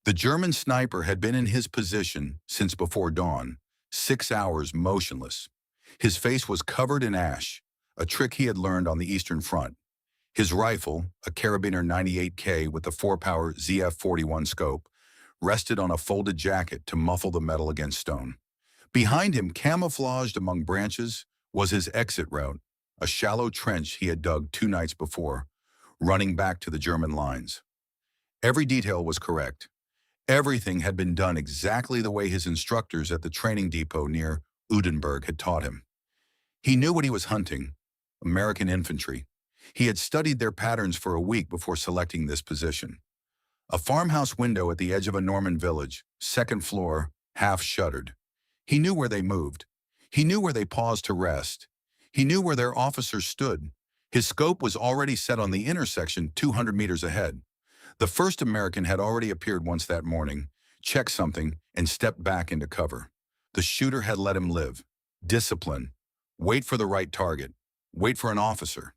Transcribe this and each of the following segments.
The German sniper had been in his position since before dawn, 6 hours motionless. His face was covered in ash, a trick he had learned on the Eastern Front. His rifle, a Carabiner 98K with a 4-power ZF-41 scope, rested on a folded jacket to muffle the metal against stone. Behind him, camouflaged among branches, was his exit route, a shallow trench he had dug 2 nights before, running back to the German lines. Every detail was correct. Everything had been done exactly the way his instructors at the training depot near Udenberg had taught him. He knew what he was hunting: American infantry. He had studied their patterns for a week before selecting this position. A farmhouse window at the edge of a Norman village, second floor, half shuttered. He knew where they moved. He knew where they paused to rest. He knew where their officers stood. His scope was already set on the intersection 200 meters ahead. The first American had already appeared once that morning, checked something, and stepped back into cover. The shooter had let him live. Discipline. Wait for the right target. Wait for an officer.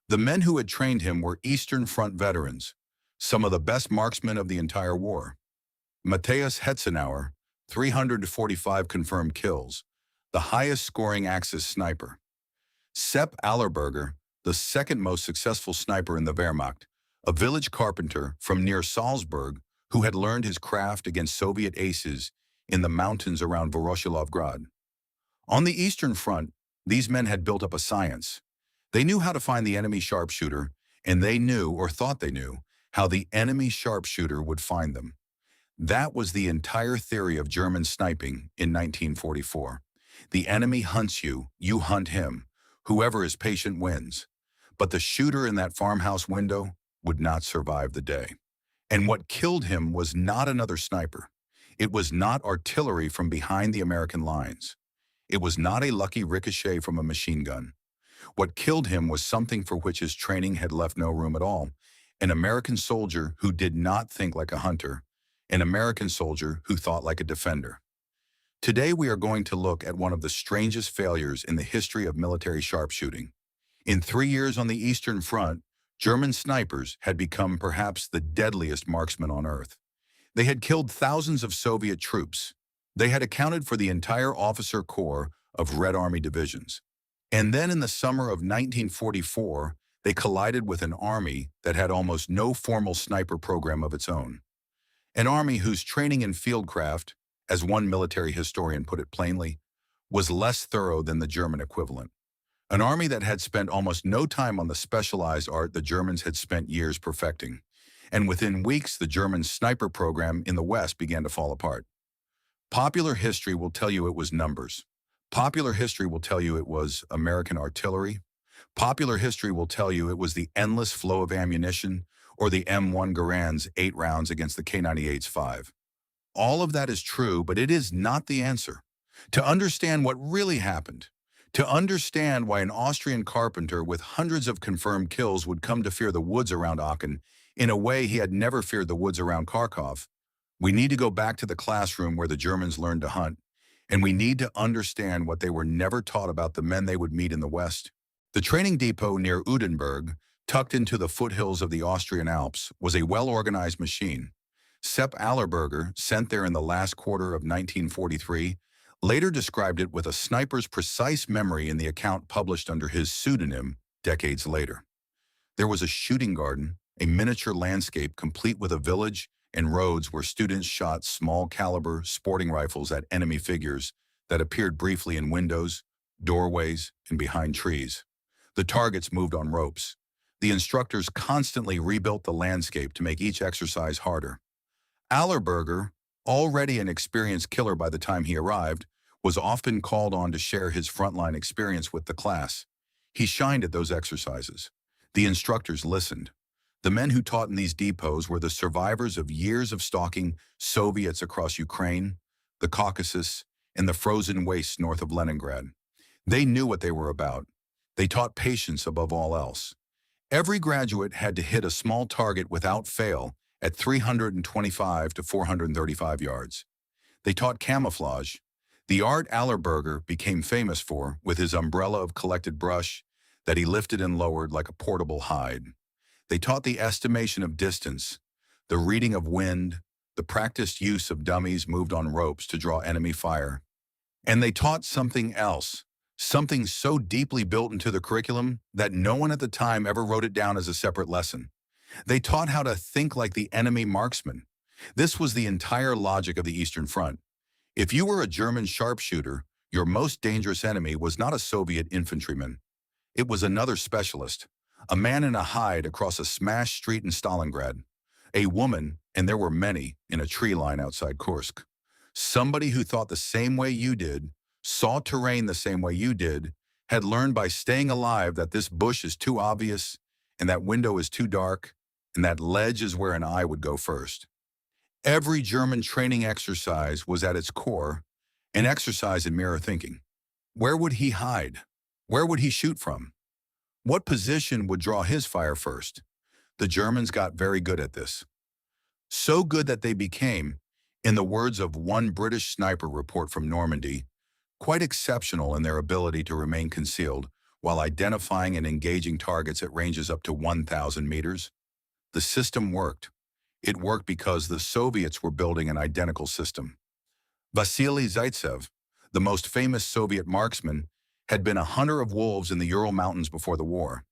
The men who had trained him were Eastern Front veterans, some of the best marksmen of the entire war. Matthias Hetzenauer, 345 confirmed kills, the highest scoring Axis sniper. Sepp Allerberger, the second most successful sniper in the Wehrmacht, a village carpenter from near Salzburg who had learned his craft against Soviet aces in the mountains around Voroshilovgrad. On the Eastern Front, these men had built up a science. They knew how to find the enemy sharpshooter, and they knew, or thought they knew, how the enemy sharpshooter would find them. That was the entire theory of German sniping in 1944. The enemy hunts you, you hunt him. Whoever is patient wins. But the shooter in that farmhouse window would not survive the day. And what killed him was not another sniper. It was not artillery from behind the American lines. It was not a lucky ricochet from a machine gun. What killed him was something for which his training had left no room at all: an American soldier who did not think like a hunter, an American soldier who thought like a defender. Today we are going to look at one of the strangest failures in the history of military sharpshooting. In 3 years on the Eastern Front, German snipers had become perhaps the deadliest marksmen on earth. They had killed thousands of Soviet troops. They had accounted for the entire officer corps of Red Army divisions. And then in the summer of 1944, they collided with an army that had almost no formal sniper program of its own. An army whose training in fieldcraft, as one military historian put it plainly, was less thorough than the German equivalent. An army that had spent almost no time on the specialized art the Germans had spent years perfecting. And within weeks, the German sniper program in the West began to fall apart. Popular history will tell you it was numbers. Popular history will tell you it was American artillery. Popular history will tell you it was the endless flow of ammunition or the M1 Garand's 8 rounds against the K98's 5. All of that is true, but it is not the answer. To understand what really happened, to understand why an Austrian carpenter with hundreds of confirmed kills would come to fear the woods around Aachen in a way he had never feared the woods around Kharkov, we need to go back to the classroom where the Germans learned to hunt, and we need to understand what they were never taught about the men they would meet in the West. The training depot near Udenberg, tucked into the foothills of the Austrian Alps, was a well-organized machine. Sepp Allerberger, sent there in the last quarter of 1943, later described it with a sniper's precise memory in the account published under his pseudonym decades later. There was a shooting garden, a miniature landscape complete with a village and roads where students shot small-caliber sporting rifles at enemy figures that appeared briefly in windows, doorways, and behind trees. The targets moved on ropes. The instructors constantly rebuilt the landscape to make each exercise harder. Allerberger, already an experienced killer by the time he arrived, was often called on to share his frontline experience with the class. He shined at those exercises. The instructors listened. The men who taught in these depots were the survivors of years of stalking Soviets across Ukraine, the Caucasus, and the frozen wastes north of Leningrad. They knew what they were about. They taught patience above all else. Every graduate had to hit a small target without fail at 325 to 435 yards. They taught camouflage, the art Allerberger became famous for with his umbrella of collected brush that he lifted and lowered like a portable hide. They taught the estimation of distance, the reading of wind, The practiced use of dummies moved on ropes to draw enemy fire. And they taught something else, something so deeply built into the curriculum that no one at the time ever wrote it down as a separate lesson. They taught how to think like the enemy marksman. This was the entire logic of the Eastern Front. If you were a German sharpshooter, your most dangerous enemy was not a Soviet infantryman. It was another specialist, a man in a hide across a smashed street in Stalingrad, a woman, and there were many, in a tree line outside Kursk. Somebody who thought the same way you did, saw terrain the same way you did, had learned by staying alive that this bush is too obvious, and that window is too dark, and that ledge is where an eye would go first. Every German training exercise was at its core an exercise in mirror thinking. Where would he hide? Where would he shoot from? What position would draw his fire first? The Germans got very good at this. So good that they became, in the words of one British sniper report from Normandy, quite exceptional in their ability to remain concealed while identifying and engaging targets at ranges up to 1,000 meters. The system worked. It worked because the Soviets were building an identical system. Vasily Zaitsev, the most famous Soviet marksman, had been a hunter of wolves in the Ural Mountains before the war.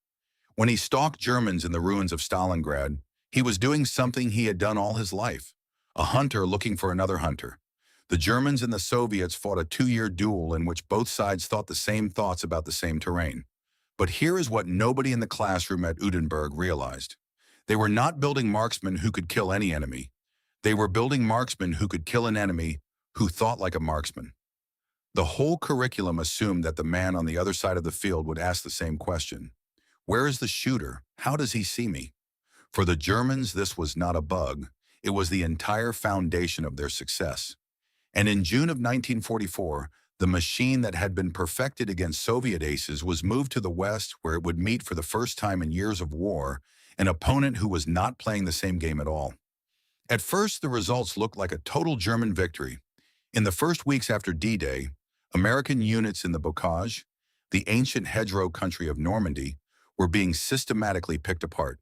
When he stalked Germans in the ruins of Stalingrad, he was doing something he had done all his life, a hunter looking for another hunter. The Germans and the Soviets fought a 2-year duel in which both sides thought the same thoughts about the same terrain. But here is what nobody in the classroom at Udenberg realized. They were not building marksmen who could kill any enemy. They were building marksmen who could kill an enemy who thought like a marksman. The whole curriculum assumed that the man on the other side of the field would ask the same question. Where is the shooter? How does he see me? For the Germans, this was not a bug. It was the entire foundation of their success. And in June of 1944, the machine that had been perfected against Soviet aces was moved to the West, where it would meet for the first time in years of war an opponent who was not playing the same game at all. At first, the results looked like a total German victory. In the first weeks after D-Day, American units in the Bocage, the ancient hedgerow country of Normandy, were being systematically picked apart.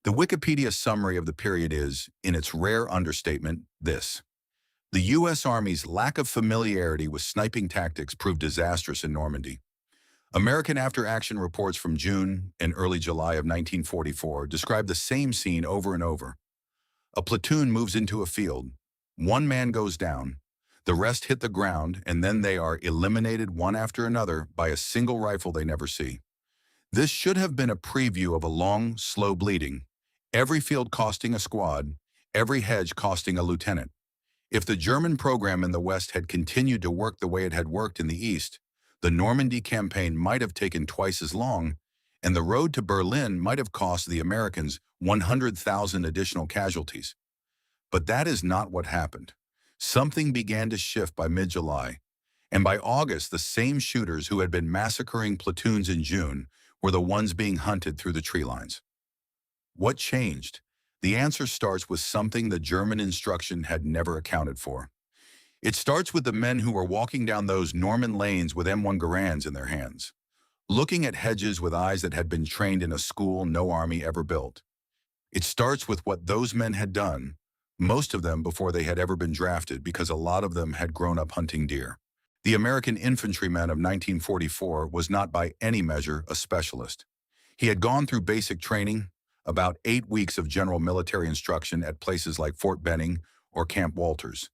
The Wikipedia summary of the period is, in its rare understatement, this. The U.S. Army's lack of familiarity with sniping tactics proved disastrous in Normandy. American after-action reports from June and early July of 1944 describe the same scene over and over. A platoon moves into a field. One man goes down. The rest hit the ground, and then they are eliminated one after another by a single rifle they never see. This should have been a preview of a long, slow bleeding, every field costing a squad, every hedge costing a lieutenant. If the German program in the West had continued to work the way it had worked in the East, the Normandy campaign might have taken twice as long, and the road to Berlin might have cost the Americans 100,000 additional casualties. But that is not what happened. Something began to shift by mid-July, and by August, the same shooters who had been massacring platoons in June were the ones being hunted through the tree lines. What changed? The answer starts with something the German instruction had never accounted for. It starts with the men who were walking down those Norman lanes with M1 Garands in their hands, looking at hedges with eyes that had been trained in a school no army ever built. It starts with what those men had done, most of them before they had ever been drafted because a lot of them had grown up hunting deer. The American infantryman of 1944 was not by any measure a specialist. He had gone through basic training, about 8 weeks of general military instruction at places like Fort Benning or Camp Walters.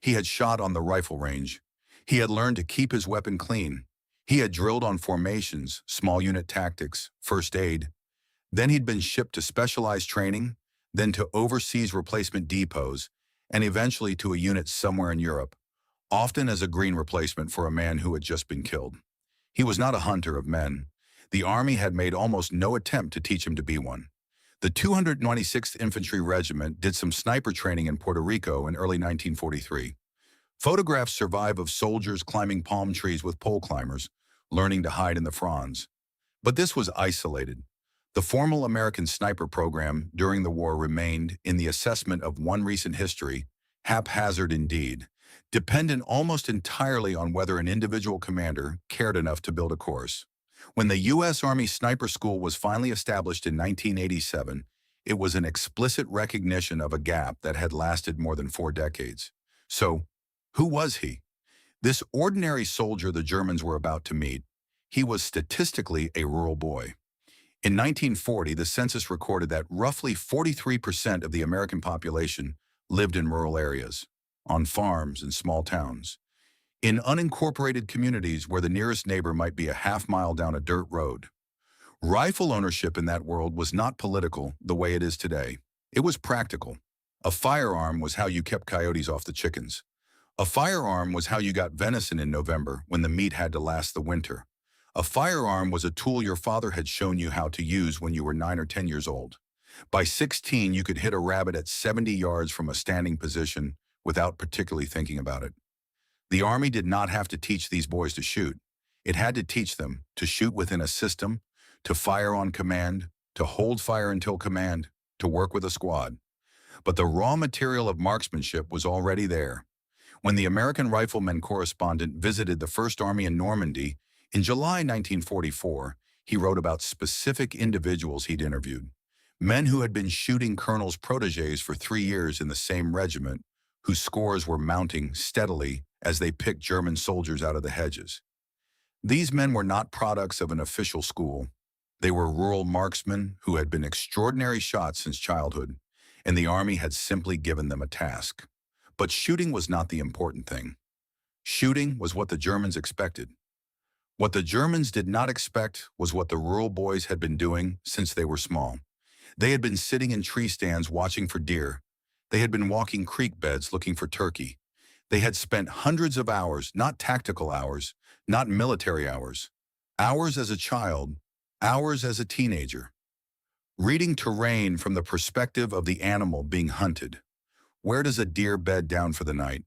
He had shot on the rifle range. He had learned to keep his weapon clean. He had drilled on formations, small unit tactics, first aid. Then he'd been shipped to specialized training, then to overseas replacement depots, and eventually to a unit somewhere in Europe, often as a green replacement for a man who had just been killed. He was not a hunter of men. The Army had made almost no attempt to teach him to be one. The 296th Infantry Regiment did some sniper training in Puerto Rico in early 1943. Photographs survive of soldiers climbing palm trees with pole climbers, learning to hide in the fronds. But this was isolated. The formal American sniper program during the war remained, in the assessment of one recent history, haphazard indeed, dependent almost entirely on whether an individual commander cared enough to build a course. When the U.S. Army Sniper School was finally established in 1987, It was an explicit recognition of a gap that had lasted more than 4 decades. So, who was he? This ordinary soldier the Germans were about to meet, he was statistically a rural boy. In 1940, the census recorded that roughly 43% of the American population lived in rural areas, on farms and small towns, in unincorporated communities where the nearest neighbor might be a half-mile down a dirt road. Rifle ownership in that world was not political the way it is today. It was practical. A firearm was how you kept coyotes off the chickens. A firearm was how you got venison in November when the meat had to last the winter. A firearm was a tool your father had shown you how to use when you were 9 or 10 years old. By 16, you could hit a rabbit at 70 yards from a standing position without particularly thinking about it. The Army did not have to teach these boys to shoot. It had to teach them to shoot within a system, to fire on command, to hold fire until command, to work with a squad. But the raw material of marksmanship was already there. When the American Rifleman correspondent visited the First Army in Normandy in July 1944, he wrote about specific individuals he'd interviewed, men who had been shooting colonels' protégés for 3 years in the same regiment, whose scores were mounting steadily as they picked German soldiers out of the hedges. These men were not products of an official school. They were rural marksmen who had been extraordinary shots since childhood, and the Army had simply given them a task. But shooting was not the important thing. Shooting was what the Germans expected. What the Germans did not expect was what the rural boys had been doing since they were small. They had been sitting in tree stands watching for deer. They had been walking creek beds looking for turkey. They had spent hundreds of hours, not tactical hours, not military hours, hours as a child, hours as a teenager, reading terrain from the perspective of the animal being hunted. Where does a deer bed down for the night?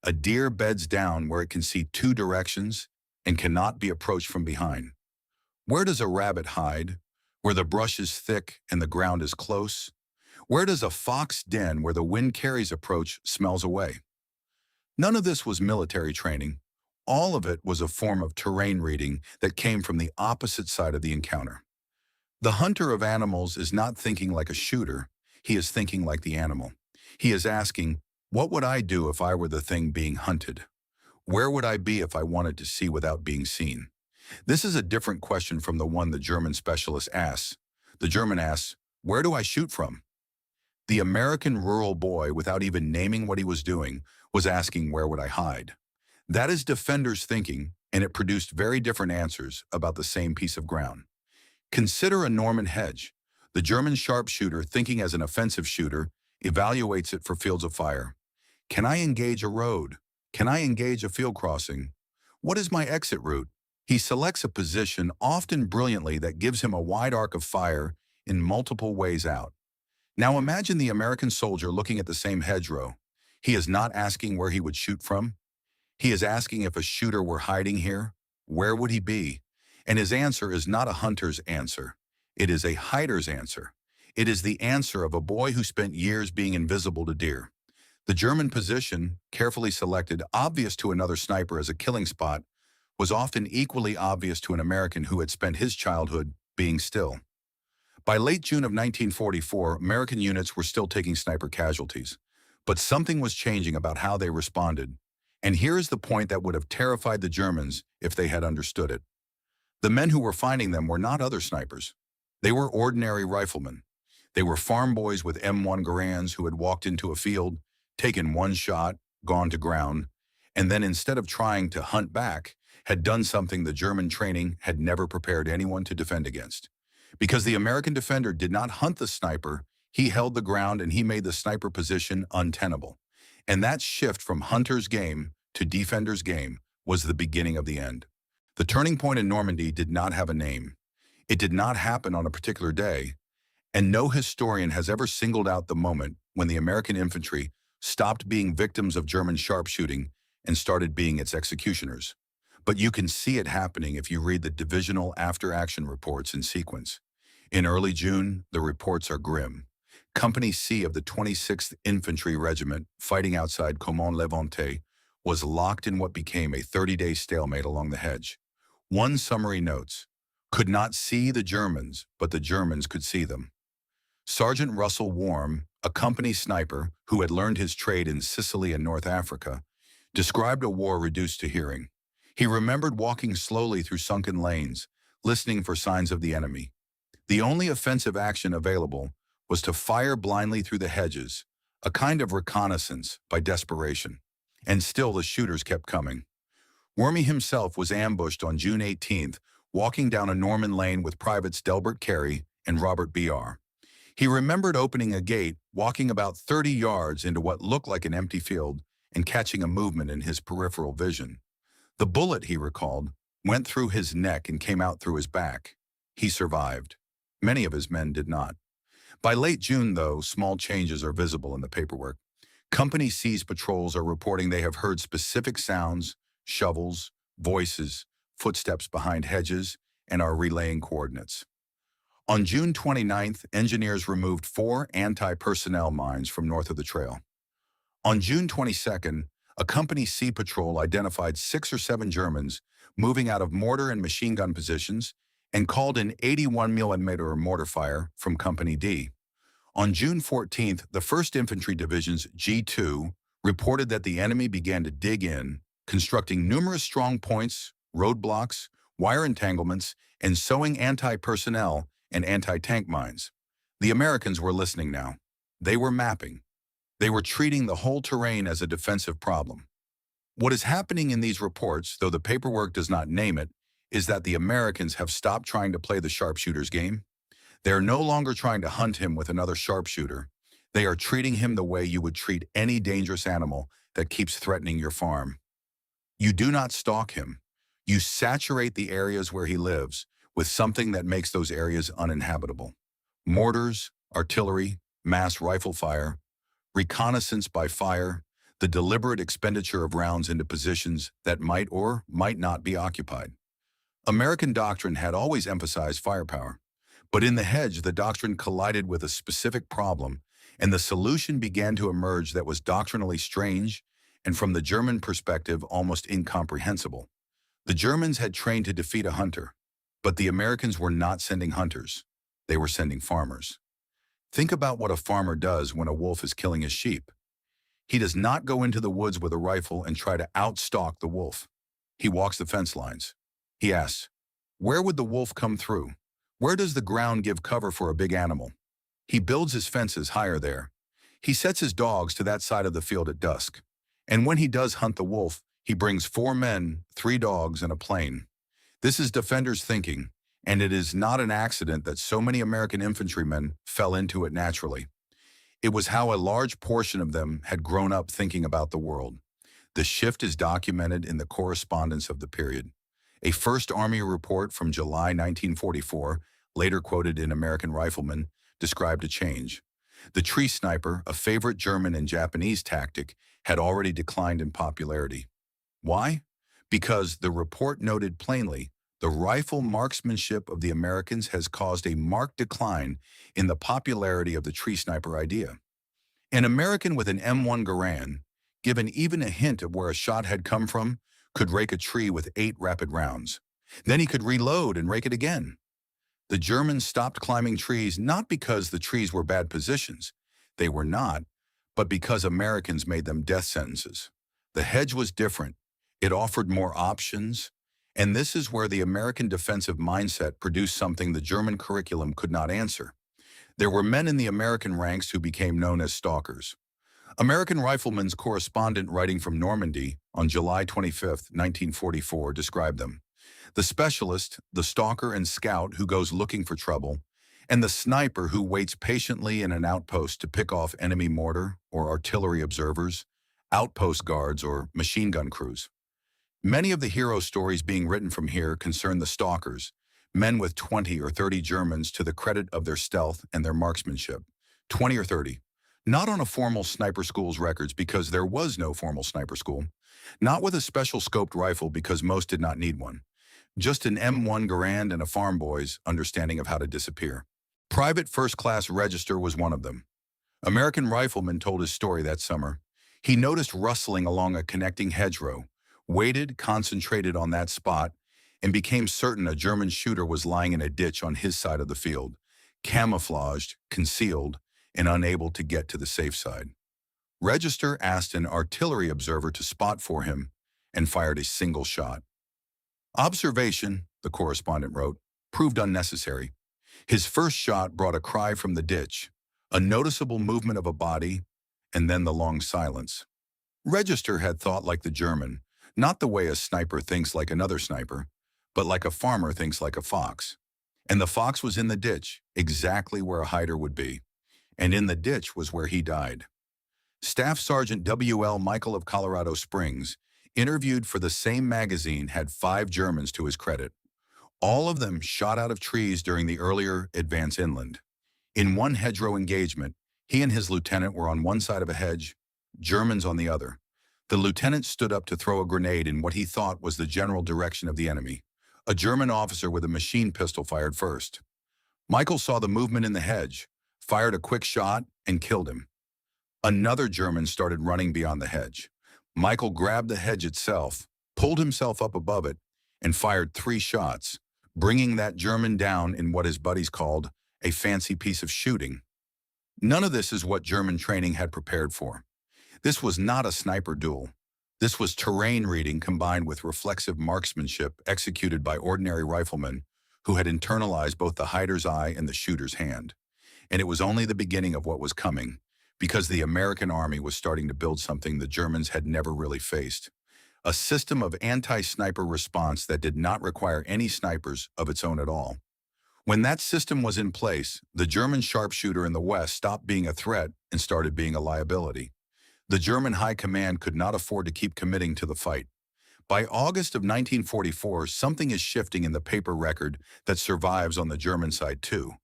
A deer beds down where it can see 2 directions and cannot be approached from behind. Where does a rabbit hide? Where the brush is thick and the ground is close? Where does a fox den where the wind carries approach smells away? None of this was military training. All of it was a form of terrain reading that came from the opposite side of the encounter. The hunter of animals is not thinking like a shooter. He is thinking like the animal. He is asking, what would I do if I were the thing being hunted? Where would I be if I wanted to see without being seen? This is a different question from the one the German specialist asks. The German asks, where do I shoot from? The American rural boy, without even naming what he was doing, was asking, where would I hide? That is defender's thinking, and it produced very different answers about the same piece of ground. Consider a Norman hedge. The German sharpshooter, thinking as an offensive shooter, evaluates it for fields of fire. Can I engage a road? Can I engage a field crossing? What is my exit route? He selects a position, often brilliantly, that gives him a wide arc of fire in multiple ways out. Now imagine the American soldier looking at the same hedgerow. He is not asking where he would shoot from. He is asking if a shooter were hiding here, where would he be? And his answer is not a hunter's answer. It is a hider's answer. It is the answer of a boy who spent years being invisible to deer. The German position, carefully selected, obvious to another sniper as a killing spot, was often equally obvious to an American who had spent his childhood being still. By late June of 1944, American units were still taking sniper casualties. But something was changing about how they responded. And here is the point that would have terrified the Germans if they had understood it. The men who were finding them were not other snipers. They were ordinary riflemen. They were farm boys with M1 Garands who had walked into a field, taken one shot, gone to ground, and then instead of trying to hunt back, had done something the German training had never prepared anyone to defend against. Because the American defender did not hunt the sniper, he held the ground and he made the sniper position untenable. And that shift from hunter's game to defender's game was the beginning of the end. The turning point in Normandy did not have a name. It did not happen on a particular day, and no historian has ever singled out the moment when the American infantry stopped being victims of German sharpshooting and started being its executioners. But you can see it happening if you read the divisional after-action reports in sequence. In early June, the reports are grim. Company C of the 26th Infantry Regiment, fighting outside Caumont-Levante, was locked in what became a 30-day stalemate along the hedge. One summary notes, could not see the Germans, but the Germans could see them. Sergeant Russell Warm, a company sniper who had learned his trade in Sicily and North Africa, described a war reduced to hearing. He remembered walking slowly through sunken lanes, listening for signs of the enemy. The only offensive action available was to fire blindly through the hedges, a kind of reconnaissance by desperation. And still the shooters kept coming. Wormy himself was ambushed on June 18th, walking down a Norman lane with Privates Delbert Carey and Robert B.R. He remembered opening a gate, walking about 30 yards into what looked like an empty field, and catching a movement in his peripheral vision. The bullet, he recalled, went through his neck and came out through his back. He survived. Many of his men did not. By late June, though, small changes are visible in the paperwork. Company C's patrols are reporting they have heard specific sounds, shovels, voices, footsteps behind hedges, and are relaying coordinates. On June 29th, engineers removed 4 anti-personnel mines from north of the trail. On June 22nd, a Company C patrol identified 6 or 7 Germans moving out of mortar and machine gun positions and called in 81mm mortar fire from Company D. On June 14th, the 1st Infantry Division's G2 reported that the enemy began to dig in, constructing numerous strong points, roadblocks, wire entanglements, and sowing anti-personnel and anti-tank mines. The Americans were listening now. They were mapping. They were treating the whole terrain as a defensive problem. What is happening in these reports, though the paperwork does not name it, is that the Americans have stopped trying to play the sharpshooter's game. They are no longer trying to hunt him with another sharpshooter. They are treating him the way you would treat any dangerous animal that keeps threatening your farm. You do not stalk him. You saturate the areas where he lives with something that makes those areas uninhabitable. Mortars, artillery, mass rifle fire, reconnaissance by fire, the deliberate expenditure of rounds into positions that might or might not be occupied. American doctrine had always emphasized firepower, but in the hedge the doctrine collided with a specific problem, and the solution began to emerge that was doctrinally strange and from the German perspective almost incomprehensible. The Germans had trained to defeat a hunter, but the Americans were not sending hunters. They were sending farmers. Think about what a farmer does when a wolf is killing his sheep. He does not go into the woods with a rifle and try to outstalk the wolf. He walks the fence lines. He asks, where would the wolf come through? Where does the ground give cover for a big animal? He builds his fences higher there. He sets his dogs to that side of the field at dusk. And when he does hunt the wolf, he brings 4 men, 3 dogs, and a plane. This is defenders' thinking, and it is not an accident that so many American infantrymen fell into it naturally. It was how a large portion of them had grown up thinking about the world. The shift is documented in the correspondence of the period. A First Army report from July 1944, later quoted in American Rifleman, described a change. The tree sniper, a favorite German and Japanese tactic, had already declined in popularity. Why? Because the report noted plainly, the rifle marksmanship of the Americans has caused a marked decline in the popularity of the tree sniper idea. An American with an M1 Garand, given even a hint of where a shot had come from, could rake a tree with 8 rapid rounds. Then he could reload and rake it again. The Germans stopped climbing trees not because the trees were bad positions. They were not, but because Americans made them death sentences. The hedge was different. It offered more options, and this is where the American defensive mindset produced something the German curriculum could not answer. There were men in the American ranks who became known as stalkers. American Rifleman's correspondent writing from Normandy on July 25, 1944, described them. The specialist, the stalker and scout who goes looking for trouble, and the sniper who waits patiently in an outpost to pick off enemy mortar or artillery observers, outpost guards or machine gun crews. Many of the hero stories being written from here concern the stalkers, men with 20 or 30 Germans to the credit of their stealth and their marksmanship. 20 or 30. Not on a formal sniper school's records because there was no formal sniper school. Not with a special scoped rifle because most did not need one. Just an M1 Garand and a farm boy's understanding of how to disappear. Private first-class register was one of them. American Rifleman told his story that summer. He noticed rustling along a connecting hedgerow, waited, concentrated on that spot, and became certain a German shooter was lying in a ditch on his side of the field. camouflaged, concealed, and unable to get to the safe side. Register asked an artillery observer to spot for him and fired a single shot. Observation, the correspondent wrote, proved unnecessary. His first shot brought a cry from the ditch, a noticeable movement of a body, and then the long silence. Register had thought like the German, not the way a sniper thinks like another sniper, but like a farmer thinks like a fox. And the fox was in the ditch, exactly where a hider would be. And in the ditch was where he died. Staff Sergeant W.L. Michael of Colorado Springs, interviewed for the same magazine, had 5 Germans to his credit. All of them shot out of trees during the earlier advance inland. In one hedgerow engagement, he and his lieutenant were on one side of a hedge, Germans on the other. The lieutenant stood up to throw a grenade in what he thought was the general direction of the enemy. A German officer with a machine pistol fired first. Michael saw the movement in the hedge, fired a quick shot, and killed him. Another German started running beyond the hedge. Michael grabbed the hedge itself, pulled himself up above it, and fired 3 shots, bringing that German down in what his buddies called a fancy piece of shooting. None of this is what German training had prepared for. This was not a sniper duel. This was terrain reading combined with reflexive marksmanship executed by ordinary riflemen who had internalized both the hider's eye and the shooter's hand. And it was only the beginning of what was coming, because the American army was starting to build something the Germans had never really faced. A system of anti-sniper response that did not require any snipers of its own at all. When that system was in place, the German sharpshooter in the West stopped being a threat and started being a liability. The German high command could not afford to keep committing to the fight. By August of 1944, something is shifting in the paper record that survives on the German side too.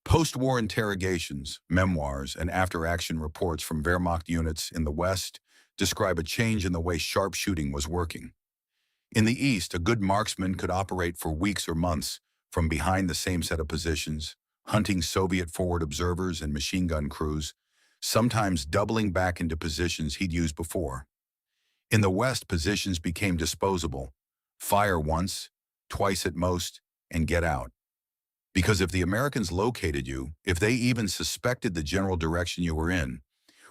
Post-war interrogations, memoirs, and after-action reports from Wehrmacht units in the West describe a change in the way sharpshooting was working. In the East, a good marksman could operate for weeks or months from behind the same set of positions, hunting Soviet forward observers and machine gun crews, sometimes doubling back into positions he'd used before. In the West, positions became disposable. Fire once, twice at most, and get out. Because if the Americans located you, if they even suspected the general direction you were in,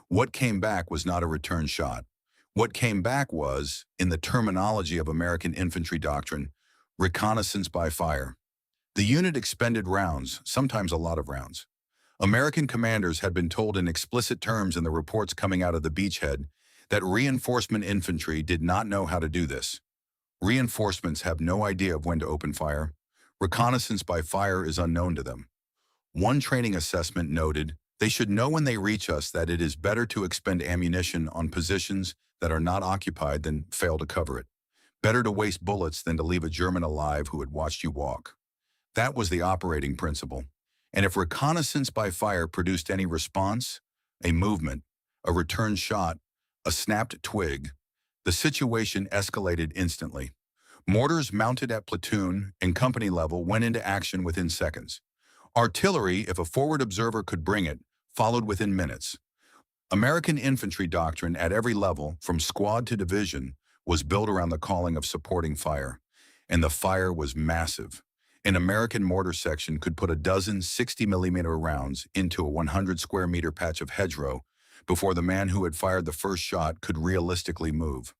what came back was not a return shot. What came back was, in the terminology of American infantry doctrine, reconnaissance by fire. The unit expended rounds, sometimes a lot of rounds. American commanders had been told in explicit terms in the reports coming out of the beachhead that reinforcement infantry did not know how to do this. Reinforcements have no idea of when to open fire. Reconnaissance by fire is unknown to them. One training assessment noted, they should know when they reach us that it is better to expend ammunition on positions that are not occupied than fail to cover it. Better to waste bullets than to leave a German alive who had watched you walk. That was the operating principle. And if reconnaissance by fire produced any response, a movement, a return shot, a snapped twig, the situation escalated instantly. Mortars mounted at platoon and company level went into action within seconds. Artillery, if a forward observer could bring it, followed within minutes. American infantry doctrine at every level, from squad to division, was built around the calling of supporting fire. And the fire was massive. An American mortar section could put a dozen 60-millimeter rounds into a 100-square-meter patch of hedgerow before the man who had fired the first shot could realistically move.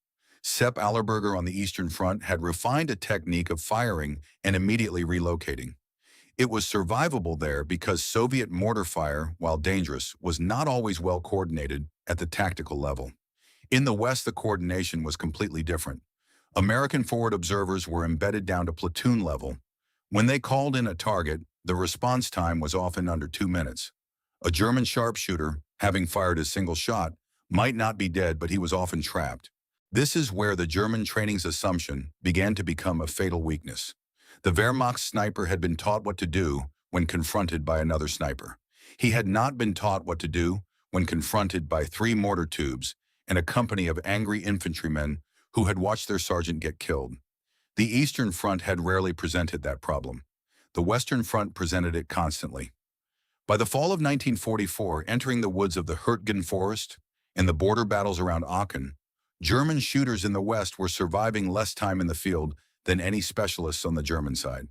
Sepp Allerberger on the Eastern Front had refined a technique of firing and immediately relocating. It was survivable there because Soviet mortar fire, while dangerous, was not always well coordinated at the tactical level. In the West, the coordination was completely different. American forward observers were embedded down to platoon level. When they called in a target, the response time was often under 2 minutes. A German sharpshooter, having fired a single shot, might not be dead, but he was often trapped. This is where the German training's assumption began to become a fatal weakness. The Wehrmacht sniper had been taught what to do when confronted by another sniper. He had not been taught what to do when confronted by 3 mortar tubes and a company of angry infantrymen who had watched their sergeant get killed. The Eastern Front had rarely presented that problem. The Western Front presented it constantly. By the fall of 1944, entering the woods of the Hurtgen Forest and the border battles around Aachen, German shooters in the West were surviving less time in the field than any specialists on the German side.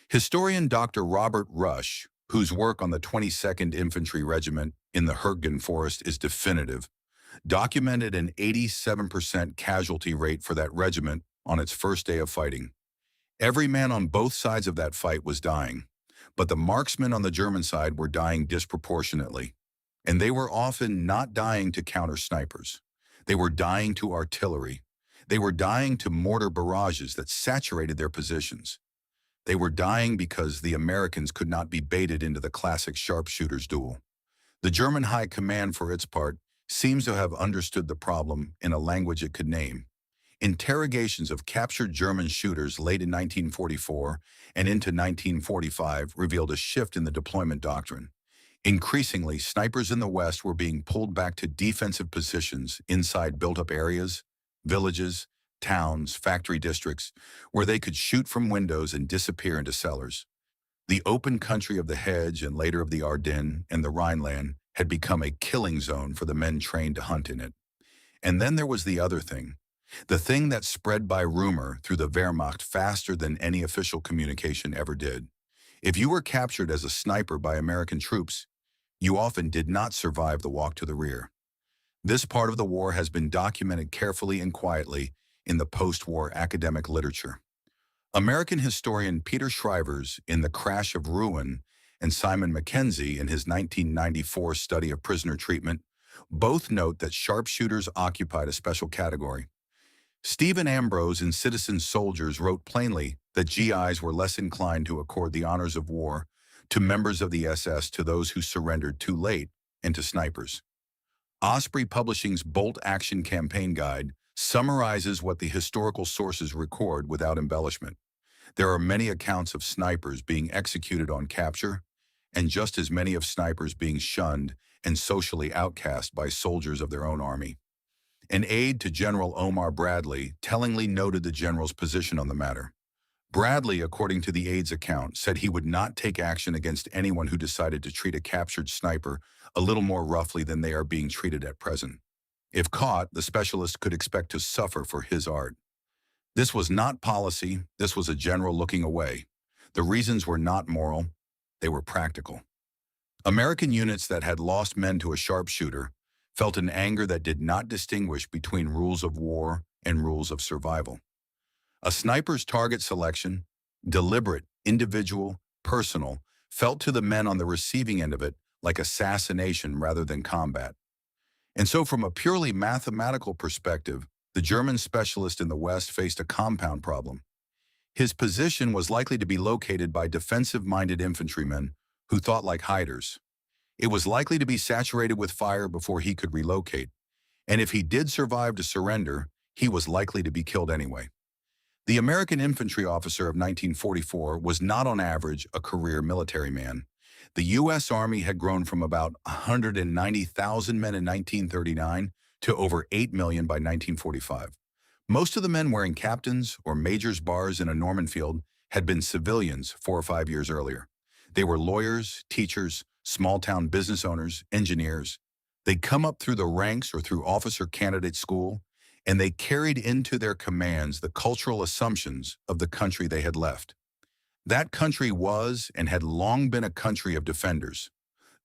Historian Dr. Robert Rush, whose work on the 22nd Infantry Regiment in the Hürtgen Forest is definitive, documented an 87% casualty rate for that regiment on its first day of fighting. Every man on both sides of that fight was dying, but the marksmen on the German side were dying disproportionately. And they were often not dying to counter snipers. They were dying to artillery. They were dying to mortar barrages that saturated their positions. They were dying because the Americans could not be baited into the classic sharpshooters duel. The German High Command, for its part, seems to have understood the problem in a language it could name. Interrogations of captured German shooters late in 1944 and into 1945 revealed a shift in the deployment doctrine. Increasingly, snipers in the West were being pulled back to defensive positions inside built-up areas, villages, towns, factory districts, where they could shoot from windows and disappear into cellars. The open country of the Hedge and later of the Ardennes and the Rhineland had become a killing zone for the men trained to hunt in it. And then there was the other thing, the thing that spread by rumor through the Wehrmacht faster than any official communication ever did. If you were captured as a sniper by American troops, you often did not survive the walk to the rear. This part of the war has been documented carefully and quietly in the post-war academic literature. American historian Peter Shrivers in The Crash of Ruin and Simon Mackenzie in his 1994 study of prisoner treatment both note that sharpshooters occupied a special category. Stephen Ambrose in Citizen Soldiers wrote plainly that GIs were less inclined to accord the honors of war to members of the SS to those who surrendered too late and to snipers. Osprey Publishing's Bolt Action Campaign Guide summarizes what the historical sources record without embellishment. There are many accounts of snipers being executed on capture, and just as many of snipers being shunned and socially outcast by soldiers of their own army. An aide to General Omar Bradley tellingly noted the general's position on the matter. Bradley, according to the aide's account, said he would not take action against anyone who decided to treat a captured sniper a little more roughly than they are being treated at present. If caught, the specialist could expect to suffer for his art. This was not policy, this was a general looking away. The reasons were not moral, they were practical. American units that had lost men to a sharpshooter felt an anger that did not distinguish between rules of war and rules of survival. A sniper's target selection, deliberate, individual, personal, felt to the men on the receiving end of it like assassination rather than combat. And so from a purely mathematical perspective, the German specialist in the West faced a compound problem. His position was likely to be located by defensive-minded infantrymen who thought like hiders. It was likely to be saturated with fire before he could relocate, and if he did survive to surrender, he was likely to be killed anyway. The American infantry officer of 1944 was not on average a career military man. The U.S. Army had grown from about 190,000 men in 1939 to over 8 million by 1945. Most of the men wearing captains' or majors' bars in a Norman field had been civilians 4 or 5 years earlier. They were lawyers, teachers, small-town business owners, engineers. They'd come up through the ranks or through officer candidate school, and they carried into their commands the cultural assumptions of the country they had left. That country was and had long been a country of defenders,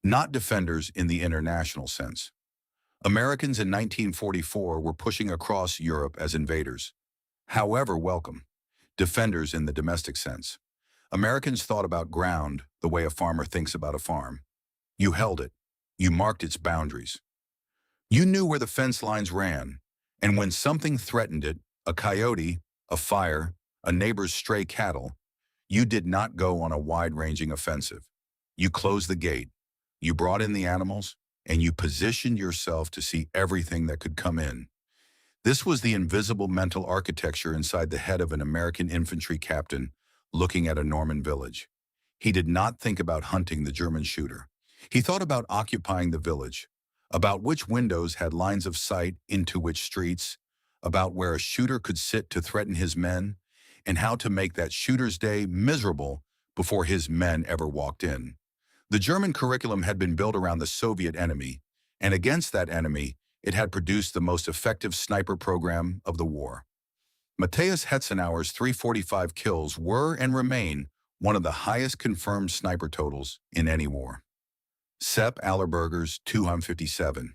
not defenders in the international sense. Americans in 1944 were pushing across Europe as invaders, however welcome, defenders in the domestic sense. Americans thought about ground the way a farmer thinks about a farm. You held it. You marked its boundaries. You knew where the fence lines ran, and when something threatened it, a coyote, a fire, a neighbor's stray cattle, you did not go on a wide-ranging offensive. You closed the gate, you brought in the animals, and you positioned yourself to see everything that could come in. This was the invisible mental architecture inside the head of an American infantry captain looking at a Norman village. He did not think about hunting the German shooter. He thought about occupying the village, about which windows had lines of sight into which streets, about where a shooter could sit to threaten his men, and how to make that shooter's day miserable before his men ever walked in. The German curriculum had been built around the Soviet enemy, and against that enemy, it had produced the most effective sniper program of the war. Matthias Hetzenauer's 345 kills were and remain one of the highest confirmed sniper totals in any war. Sepp Allerberger's 257.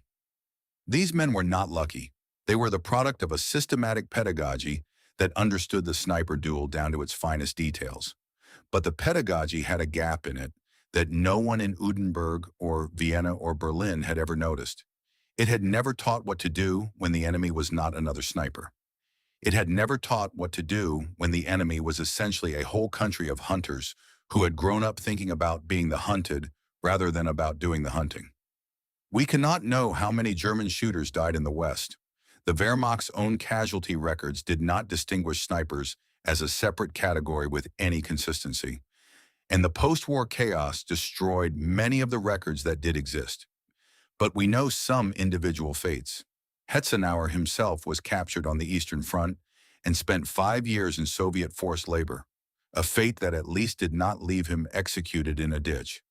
These men were not lucky. They were the product of a systematic pedagogy that understood the sniper duel down to its finest details. But the pedagogy had a gap in it that no one in Udenberg or Vienna or Berlin had ever noticed. It had never taught what to do when the enemy was not another sniper. It had never taught what to do when the enemy was essentially a whole country of hunters who had grown up thinking about being the hunted rather than about doing the hunting. We cannot know how many German shooters died in the West. The Wehrmacht's own casualty records did not distinguish snipers as a separate category with any consistency. And the post-war chaos destroyed many of the records that did exist. But we know some individual fates. Hetzenauer himself was captured on the Eastern Front and spent 5 years in Soviet forced labor, a fate that at least did not leave him executed in a ditch.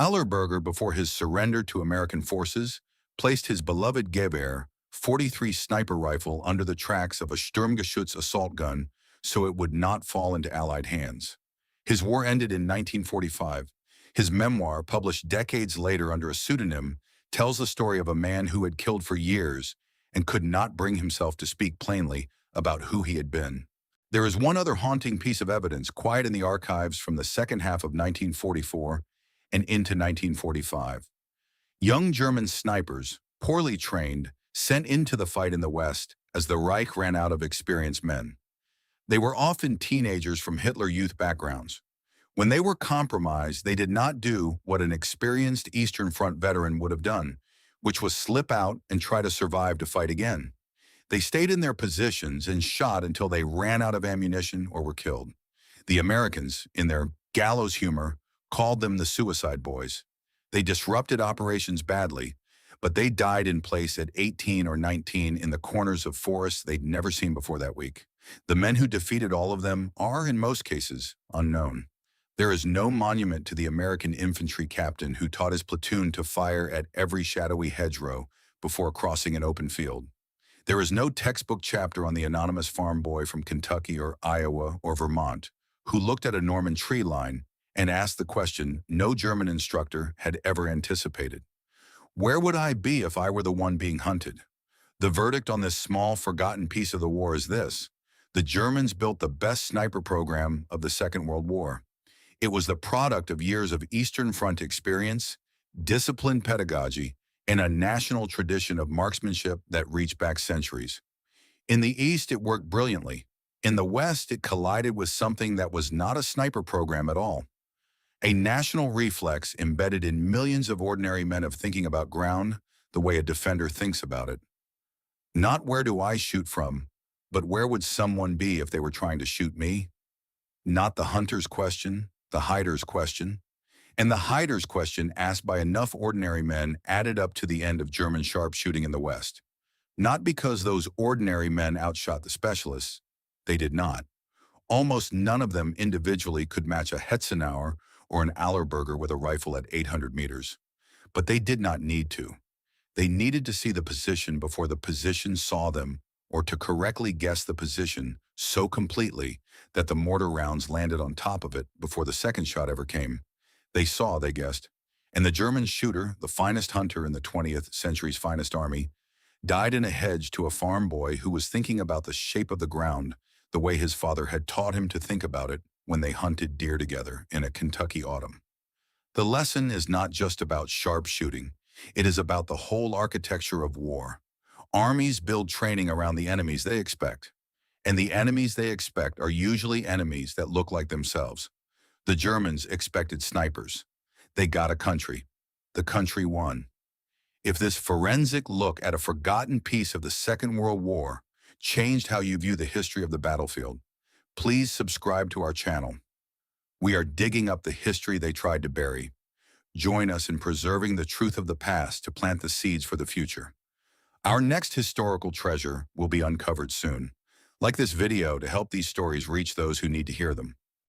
Allerberger, before his surrender to American forces, placed his beloved Gewehr 43 sniper rifle under the tracks of a Sturmgeschütz assault gun so it would not fall into Allied hands. His war ended in 1945. His memoir, published decades later under a pseudonym, tells the story of a man who had killed for years and could not bring himself to speak plainly about who he had been. There is one other haunting piece of evidence quiet in the archives from the second half of 1944 and into 1945. Young German snipers, poorly trained, sent into the fight in the West as the Reich ran out of experienced men. They were often teenagers from Hitler Youth backgrounds. When they were compromised, they did not do what an experienced Eastern Front veteran would have done, which was slip out and try to survive to fight again. They stayed in their positions and shot until they ran out of ammunition or were killed. The Americans, in their gallows humor, called them the Suicide Boys. They disrupted operations badly, but they died in place at 18 or 19 in the corners of forests they'd never seen before that week. The men who defeated all of them are, in most cases, unknown. There is no monument to the American infantry captain who taught his platoon to fire at every shadowy hedgerow before crossing an open field. There is no textbook chapter on the anonymous farm boy from Kentucky or Iowa or Vermont who looked at a Norman tree line and asked the question no German instructor had ever anticipated. Where would I be if I were the one being hunted? The verdict on this small, forgotten piece of the war is this: the Germans built the best sniper program of the Second World War. It was the product of years of Eastern Front experience, disciplined pedagogy, and a national tradition of marksmanship that reached back centuries. In the East, it worked brilliantly. In the West, it collided with something that was not a sniper program at all. A national reflex embedded in millions of ordinary men of thinking about ground the way a defender thinks about it. Not where do I shoot from, but where would someone be if they were trying to shoot me? Not the hunter's question, the hider's question. And the hider's question asked by enough ordinary men added up to the end of German sharpshooting in the West. Not because those ordinary men outshot the specialists. They did not. Almost none of them individually could match a Hetzenauer or an Allerberger with a rifle at 800 meters. But they did not need to. They needed to see the position before the position saw them, or to correctly guess the position so completely that the mortar rounds landed on top of it before the second shot ever came. They saw, they guessed. And the German shooter, the finest hunter in the 20th century's finest army, died in a hedge to a farm boy who was thinking about the shape of the ground the way his father had taught him to think about it when they hunted deer together in a Kentucky autumn. The lesson is not just about sharpshooting. It is about the whole architecture of war. Armies build training around the enemies they expect. And the enemies they expect are usually enemies that look like themselves. The Germans expected snipers. They got a country. The country won. If this forensic look at a forgotten piece of the Second World War changed how you view the history of the battlefield, please subscribe to our channel. We are digging up the history they tried to bury. Join us in preserving the truth of the past to plant the seeds for the future. Our next historical treasure will be uncovered soon. Like this video to help these stories reach those who need to hear them.